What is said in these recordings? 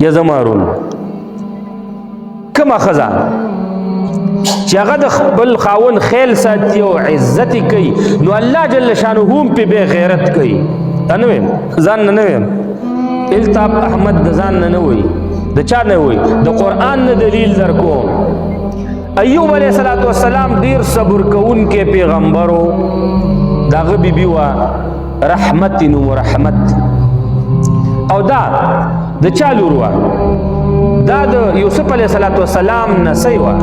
یا زما رول کومه ښځه چې هغه د خپل خاوند خیل ساتي او عزت کوي نو الله جل شانه هم په بے غیرت کوي. نه ویم ځان نه ویم التاب احمد د ځان نه وي د چا نه وي د قرآن نه دلیل در کوم. ایوب علیه السلام ډیر صبر کوونکی پیغمبرو داغه بیبي وا رحمت نو رحمت او دا د چا لور وا دا د یوسف علیه السلام نسۍ وا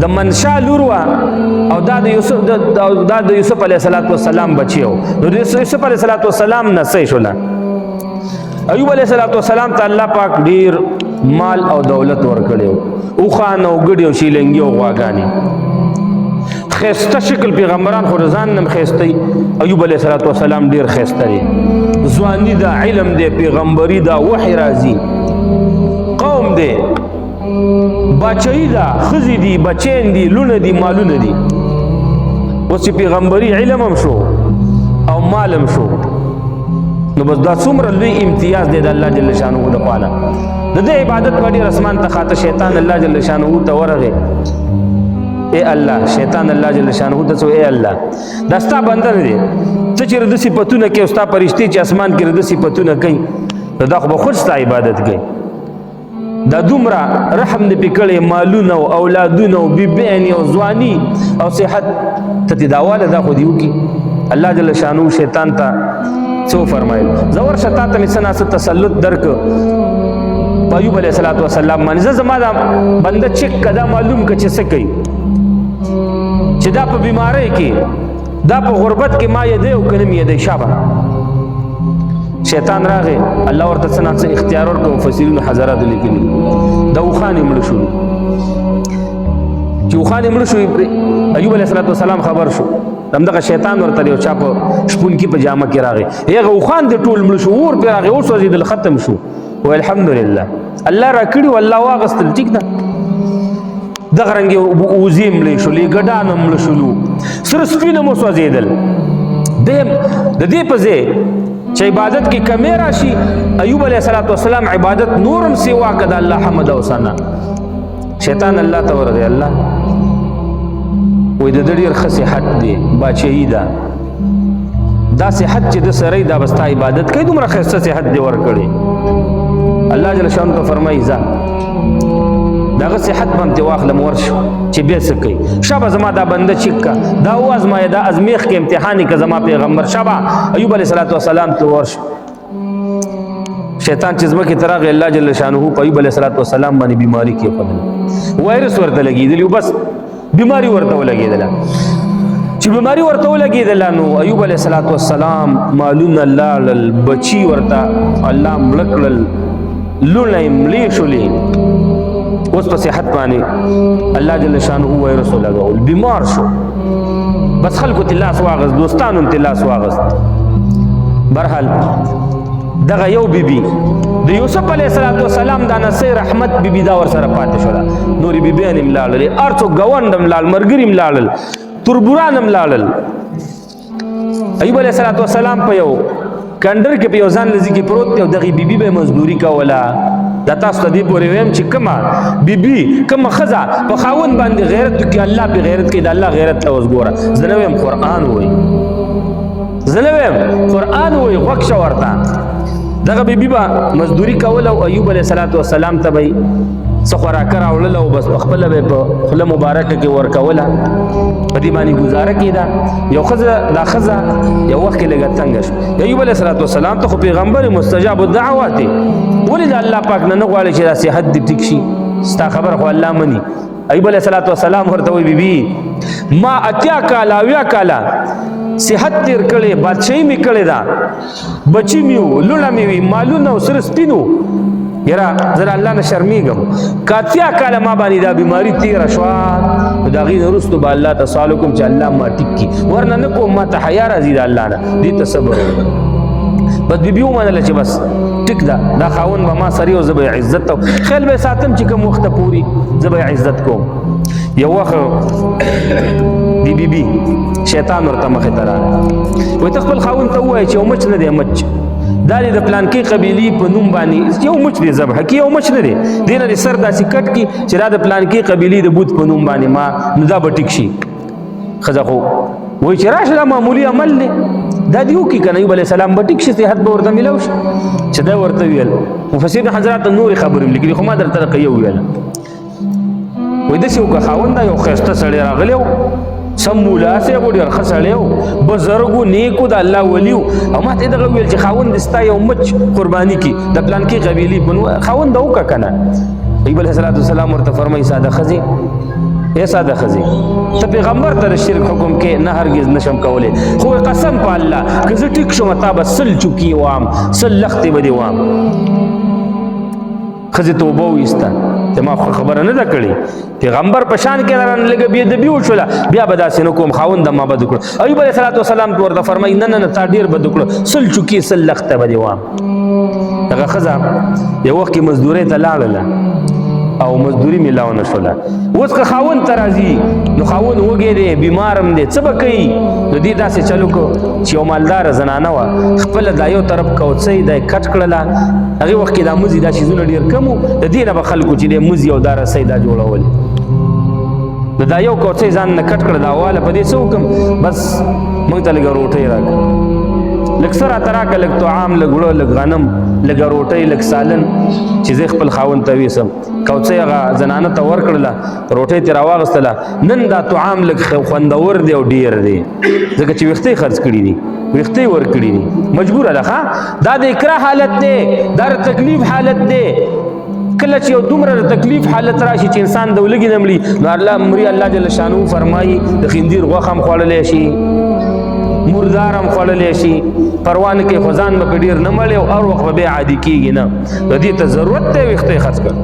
د منشا لور وا او دا د یوسف علیه السلام بچیو نو د یوسف علیه السلام نسۍ شوله. ایوب علیه السلام ته الله پاک ډیر مال او دولت ورکړیو اوښان او ګډې او شیلنګي او غواګانې خیسته شکل پیغمبران خو ځان نم خیسته ایوب علیه السلام ډیر خیسته دی ځواني دا علم دی پیغمبري دا وحی راځي قوم دی بچی دا ښځې دي بچین دي لونه دي مالونه دي اوس پیغمبري علم هم شو او مال هم شو نو بس دا څومره لوی امتیاز دی د الله جل شانه دپاره د دې عبادت په ډېر اسمان ته خاطر شیطان الله جل شانه ته ورغی اے الله شیطان الله جل شانه ته اے الله دا ستا بنده دی ته چې د صفاتونه کې او ستا فرشتې چې اسمان کې د صفاتونه کوي دا خو به خود ستا عبادت کوي دا دومره رحم دې پې کړی مالونه او اولادونه او بیبیانې او ځواني او صحت ته دې داواله دا خو دې وکړي. الله جل شانه شیطان ته څه فرمایل زه ورشه تا ته مې څه ناڅه تسلط درکړه په ایوب علیه السلام باندې زه زما دا بنده چک که دا معلوم که چې څه کوي چې دا په بیمارۍ کې دا په غربت کې ما یدی او که نه مې یدی شابه شیطان راغی الله ورته څه ناڅه اختیار ورکړه مفسرینو حضراتو لیکلي دا اوښان یې مړه شولو چې اوښان یې مړه شو ایوب علیه السلام خبر شو همدغه شیطان ورته یو چا په شپونکي په جامه کې راغی هغه اوښان دې ټول مړه شو اور پرې راغی وسوځېدل ختم شو و الحمدلله الله را کړي والله واغستل ټیک ده دغه رنګې وزې مړې شولې ګډان هم مړه شولو سره سپین هم وسوځېدل د دې په ځای چې عبادت کې کمی راشي ایوب علیه السلام عبادت نورم سوا که د الله حمد او ثنا شیطان الله ته ورغی الله وای د ډېر ښه صحت دی باچهي ده دا صحت چې د سره دا بستا عبادت کوي دومره ښایسته صحت دی ورکړی الله جل شانه ته فرمایي ځه دغه صحت باندې واخلم ورشو چې بیا څه کوي شابه زما دا بنده چیک کا دا وازمایه دا ازمیخ کې امتحاني که زما پیغمبر شابه ایوب علیه السلام ته ورشو شیطان چې ځمکې ته راغی الله جل شانه په ایوب علیه السلام باندې بیماري کېښودله وایرس ورته لګېدلی و بس بیماری ورته ولګېدله چې بیماری ورته ولګېدله نو ایوب علیه السلام مالونه لاړل بچي ورته الله مړه کړل لوڼه یې مړې شولې اوس په صحت باندې الله جل شانه وایرس ولګول بیمار شو بس خلکو ته لاس واغست دوستانو ته لاس واغست برحال دغه یو بیبي د یوسف علیه السلام دا نسۍ رحمت بیبي دا ورسره پاتې شوله نورې بیبیانې هم لاړلې هر څوک ګاونډ هم لاړل ملګري هم لاړل تربوران هم لاړل ایوب علیه السلام په یو کنډر کې په یو ځان لذي کې پروت دی او دغې بیبي به مزدوري کوله دا تاسو ته دې پورې ویم چې کومه بیبي کومه ښځه په خاوند باندې غیرت وکړي الله پې غیرت کوي د الله غیرت ته اوس ګوره زه نه ویم قرآن وایي زه نه ویم قرآن وایي غوږ شه ورته دغه بیبي به مزدوري کوله او ایوب علیه السلام ته به یې څه خوراکه راوړله او بس پخپله به یې په خوله مبارکه کې ورکوله په دې باندې ګزاره کېده یو ښځه دا ښځه یو وخت کې لږه تنګه شوه ایوب علیه السلام ته خو پیغمبر مستجاب الدعوات دی ولې د الله پاک نه غواړي چې دا صحت دې ټیک شي ستا خبره خو الله مني ایوب علیه السلام ورته وایي بیبي ما اتیا کاله اویا کاله صحت تیر کړی بادشاهي مې کړې ده بچي مې وو لوڼه مې وي مالونه او سره سپین وو یاره زه د الله نه شرمېږم که اتیا کاله ما باندې دا بیماري تېره شوه نو د هغې نه وروستو به الله ته سوال وکړم چې الله ما ټیک کړي ورنه نه کوم ما ته حیا راځي د الله نه دې ته صبر بس بیبي ومنله چې بس ټیک ده دا خاوند به ما سره یو زه به یې عزت خیال به یې ساتم چې کوم وخته پورې زه به یې عزت کوم یو وخت دی بیبي شیطان ورته مخې ته راغی وایي ته خپل خاوند ته ووایه چې یو مچ نه دی مچ دا د پلان کې قبيلي په نوم باندې یو مچ دی ذبح کی یو مچ نه دی دینه د سر داسې کټ کی چې دا د پلان کې قبيلي د بوت په نوم باندې ما نو دا به ټیک شي خزه خو وای چې راشه دا معمولی عمل دی دا دیو کې کنه ایوب علیه السلام به ټیک شي صحت به ورته ملو شي چې دا ورته ویل مفسرین حضرات نور خبرې لیکلي خو ما درته یو ویل وای د څه خاوند یو خسته سړی راغلی سمولا سه ګډ ور خسړیو بزرګو نیکو د الله ولیو او ما ته دغه ویل چې خاوند دستا یو مچ قرباني کی د پلان کې قبيلي بنو خاوند او کا کنه ایوب علیه السلام ورته فرمایي ساده خزي اے ساده خزي ته پیغمبر ته شرک حکم کې نه هرگز نشم کوله خو قسم په الله که زه ټیک شوم تا به سل چوکي وام سل لختي بده وام خزي توبه وستا ته ما خبره نه ده کړې پیغمبر پشان کې درن لګ بیا د بیو شولا بیا بداسې نو کوم خاوند ما بد کړ ایوب علیه السلام ورته فرمایي نه تا ډیر بد کړ سل چوکي سل لخته بده وام دغه خزه یو وخت کې مزدوري ته لاړله او مزدوری ملاو نشولا اوس که خاوند ترازی نو خاوند وګی دی بیمارم دی څه به کوي نو دې داسې چلو کو چې یو مالدار زنانه وه خپله دا یو طرف کوڅۍ دا یې کټ کړله هغې وخت کې دا مزي دا شیزونه ډېر کم وو د دې نه به خلکو چې دی مزي او دا رسۍ دا جوړولې د دا یو کوڅۍ ځان نه کټ کړه دا واله په دې څه وکړم بس موږ ته لږه روټۍ راکړه لږ څه راته راکړه لږ طعام لږ وړه لږ غنم لږه روټۍ لږ سالن چې زه خپل خاوند ته ویسم کوڅۍ هغه زنانه ته ورکړله روټۍ ترې راواغېستله نن دا طعام لږ خوندور دی او ډېر دی ځکه چې ویښتې خرڅ کړي دي ویښتې ورکړي دي مجبوره ده ښه دا د اکراه حالت دی دا د تکلیف حالت دی کله چې یو دومره تکلیف حالت راشي چې انسان د ولګي نه مړي نو الله مري الله جل شانو فرمایي د خنزیر غوښه هم خوړلی شي مردار هم خوړلی شي پروا نه کوي خو ځان به پې ډېر نه مړی او هر وخت به بیا عادي کېږي نه د دې ته ضرورت دی ویښته یې خرڅ کړ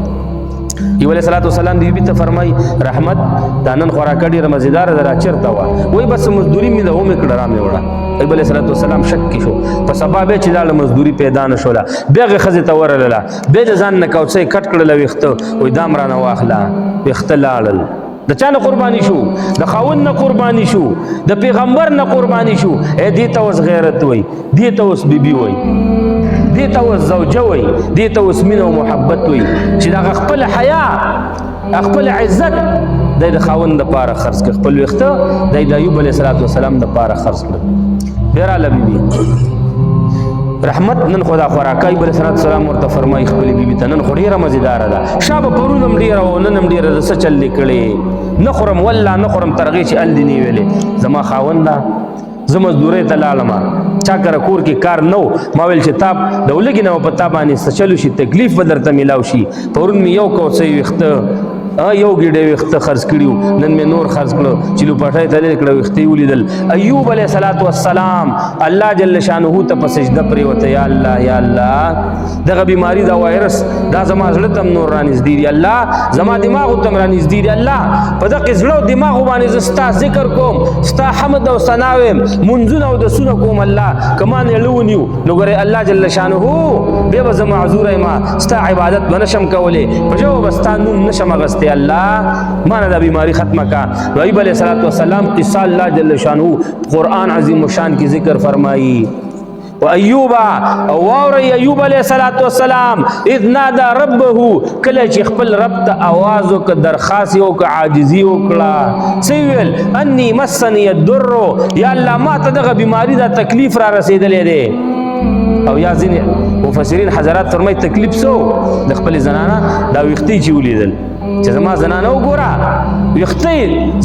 ایوب علیه السلام د بیبي ته فرمایي رحمت دا نن خوراکه ډېره مزېداره ده را چېرته وه وایي بس مزدوري مې ده ومې کړه را مې وړه ایوب علیه السلام شک کې شو په سبا بیا چې لاړه مزدوري پیدا نه شوله بیا هغې ښځې ته ورغله بیا د ځان نه کوڅۍ کټ کړله ویښته وایي دا م رانه واخله ویښته لاړل د چا نه قرباني شو د خاوند نه قرباني شو د پیغمبر نه قرباني شو دې ته اوس غیرت وای دې ته اوس بیبي وای دې ته اوس زوجه وای دې ته اوس مینه او محبت وای چې دا خپل حیا خپل عزت د خاوند لپاره خرڅ کړ خپل وخته د ایوب علیه السلام لپاره خرڅ کړ بیره لبیبي رحمت نن خدا خوراکای بل سلام سلام ورته فرمای خپل بیبي ته نن خو ډیره مزیدار ده شابه پرونم ډیره او ننم ډیره د څه چل کړي نخرم والله نخرم ترغی چې ال دی نه ویلې زما خاوند زه مزدورۍ ته لاړم چا کره کور کې کار نو ما ویل چې تاب د ولګي نه په تا باندې څه چلو شي تکلیف به درته میلاو شي پرون مې یو کوڅۍ ویښته یو ګډه وخت خرڅ کړیو نن مې نور خرڅ کړو چې لو پټای ته لیکړو وختي ولیدل ایوب علیه السلام الله جل شانه ته په سجده پرې وته یا الله یا الله دغه بیماری دا وایرس دا زما زړه تم نور رانږدې دی الله زما دماغ تم رانږدې دی الله په دغه زړه دماغ باندې زستا ذکر کوم ستا حمد او ثنا ویم منځونه او د سونه کوم الله کمان یلونیو نو ګره الله جل شانه به زما معذور ما ستا عبادت ونشم کوله په جواب ستانون نشم غست الله مانا دا بیماری ختمه کا ایوب علیہ السلام قصہ اللہ جل شانہ قرآن عظیم شان کی ذکر فرمائی و ایوبا واوری ایوب علیہ السلام اذ نادا ربہو کله چې خپل رب ته आवाज وک درخواست وک عاجزی وکړه سیویل انی مسنی الضر یا الله ما ته دغه بیماری دا تکلیف را رسیدلې ده او یا ځین مفسرین حضرات فرمای تکلیف سو د خپل زنانه دا وختي چې ولیدل چې زما زنانه وګوره وختي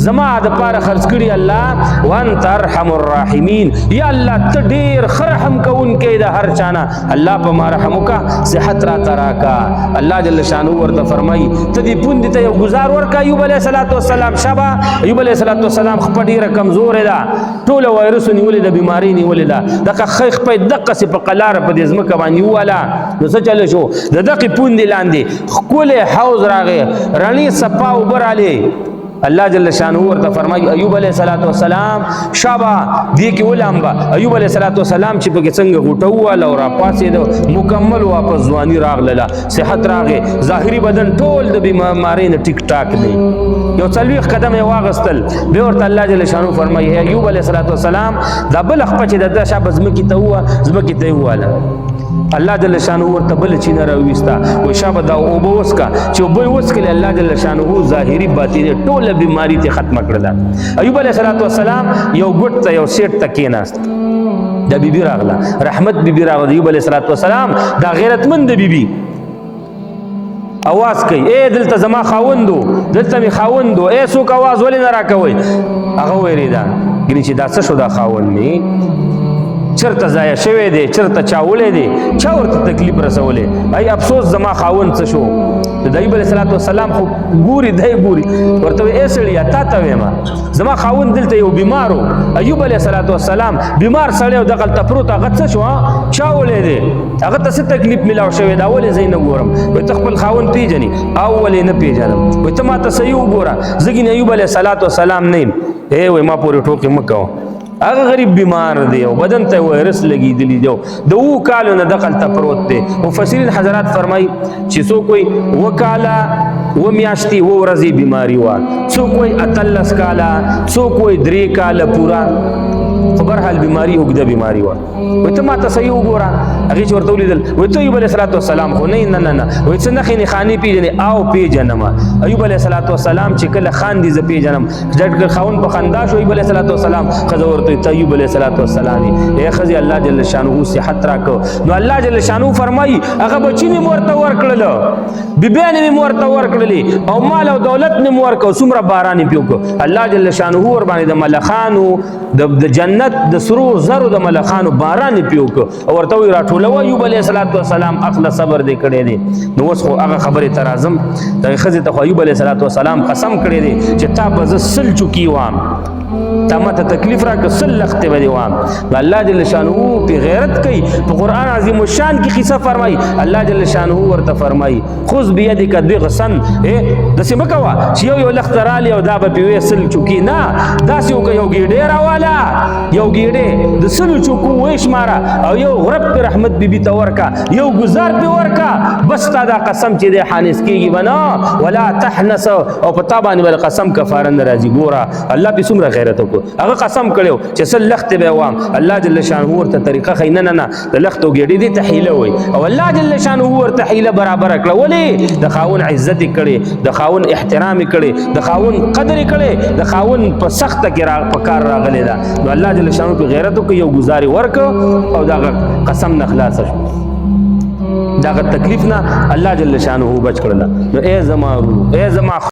زما د پاره خرڅ کړي الله وانت ارحم الراحمین یا الله ته ډیر خرحم کوونکې د هر چانه الله په ما رحم وکا صحت را تراکا الله جل شانو ورته فرمای ته دې پوند ته یو گزار ورکا ایوب علیہ السلام شبا ایوب علیہ السلام خپل ډیره کمزور ده ټول وایرس نیولې د بیماری نیولې ده دغه خیخ په دقه سي په قلار په دې ځمکه باندې والا نو څه چل شو د دقه پوند لاندې خپل حوض راغی رانی صفا وبراله الله جل شانه ورته فرمایي ایوب علیہ السلام شابه دی کې ولامبا ایوب علیہ السلام چې په څنګه غټو ولا او را پاسې د مکمل واپس ځواني راغله صحت راغې ظاهري بدن ټول د بیماری نه ټیک ټاک دی یو څلويخ قدم یې واغستل به ورته الله جل شانه فرمایي ایوب علیہ السلام دا بل خپل چې د شابه زمکی ته هوا زمکی ته واله الله جل شانه ورته بل چینه راويستا و شابه دا او به وسکا چې وبوي وسکله الله جل شانه ظاهري باطني ټوله بیماری ته ختم کړل. ایوب علیه السلام یو ګټ ته یو سیټ ته کېناست، دا بیبي راغله، رحمت بیبي راغله. ایوب علیه السلام دا غیرتمند بیبي اواز کوي، اے دلته زما خاوندو، دلته می خاوندو، اے څوک اواز ولې نه راکوي؟ هغه ویریدا ګینه چې دا څه شو، دا خاوند می چرته ضایع شوی دی، چرته چاولې دی، چا ورته تکلیف رسولې، ای افسوس زما خاوند څه شو. د ایوب علیه السلام خو ګوري دی ګوري، ورته اے سړیا تا ته وایم زما خاوند دلته یو بیمارو. ایوب علیه السلام بیمار سړی او دغه تپروت هغه څه شو، چاولې دی، هغه ته څه تکلیف ملاو شوی دا ولې زین ګورم؟ وای ته خپل خاوند پیژنې او ولې نه پیژنم؟ وای ته ما ته صحیح وګوره، زګین ایوب علیه السلام نه اے وای ما پورې ټوکې مکو. هغه غریب بیمار دی او بدن ته وایرس لګیدلی دی، د و کالو نه دغه ته پروت دی. مفسرین حضرات فرمایي چې څوک وایي و کاله و میاشتې و ورځې بیماری وه، څوک وایي 18 کاله، څوک وایي 3 کاله پورا، خو برحال بیماری اوږده بیماری وه. وایي ته ما ته صحیح وګوره، هغې چې ورته ولیدل وایي ته ایوب علیه السلام خو نه نه وایي څه نښې نښانې پیژنې؟ او پیژنم. ایوب علیه السلام چې کله خاندي زه پیژنم. جټ خاوند په خندا شو، ایوب علیه السلام ښځه ورته ته ایوب علیه السلام ای ښځې الله جل شانه صحت راکړو. نو الله جل شانه فرمایي هغه بچي مې ورته ورکړل، بیبیانې مې ورته ورکړلې، او مال او دولت مې ورکړو، څومره باران یې پې وکړو. الله جل شانه ورباندې د ملخانو د جنت د سرو زرو د ملخانو باران یې پې وکړو، او ورته وایي راټولوه ایوب علیه السلام اخله صبر دې کړی دی. نو اوس خو هغه خبرې ته راځم، دغې ښځې ته خو ایوب علیه السلام قسم کړی دی چې تا به زه 100 چوکي وام، تا ماته تکلیف راکړه 100 لختې به دې وام. الله جل شانه پې غیرت کوي. په قرآن عظیم الشان کې قصه فرمایي، الله جل شانه ورته فرمایي خذ بیدک ضغثا، داسې مه کوه چې یو لخته رالی او دا به پې وې 100 چوکي، نه داسې وکړه یو ګېډۍ راواله، یو ګېډۍ د 100 چوکو وشماره او یو غرب پې رحمت بیبي ته ورکه، یو ګزار پې ورکه، بس تا دا قسم چې دی حانس کېږي به نه، ولا تحنس، او په تا باندې به قسم کفاره نه راځي. ګوره الله پې څومره غیرت وکړو. هغه قسم کړی چې 100 لختې به وام. الله جل شانه ورته طریقه ښیي، نه نه نه د لختو ګېډې دې ته حیله وایي، او الله جل شانه ورته حیله برابره کړه. ولې؟ د خاوند عزت یې کړی، د خاوند احترام یې کړی، د خاوند قدر یې کړی، د خاوند په سخته کې په کار راغلی ده. نو الله جل شانه په غیرت وکړي، یو ګزار یې ورکړ او دغه قسم نه خلاصه شو، دغه تکلیف نه الله جل شانه بچ کړله. نو ای زما ورونو، ای زما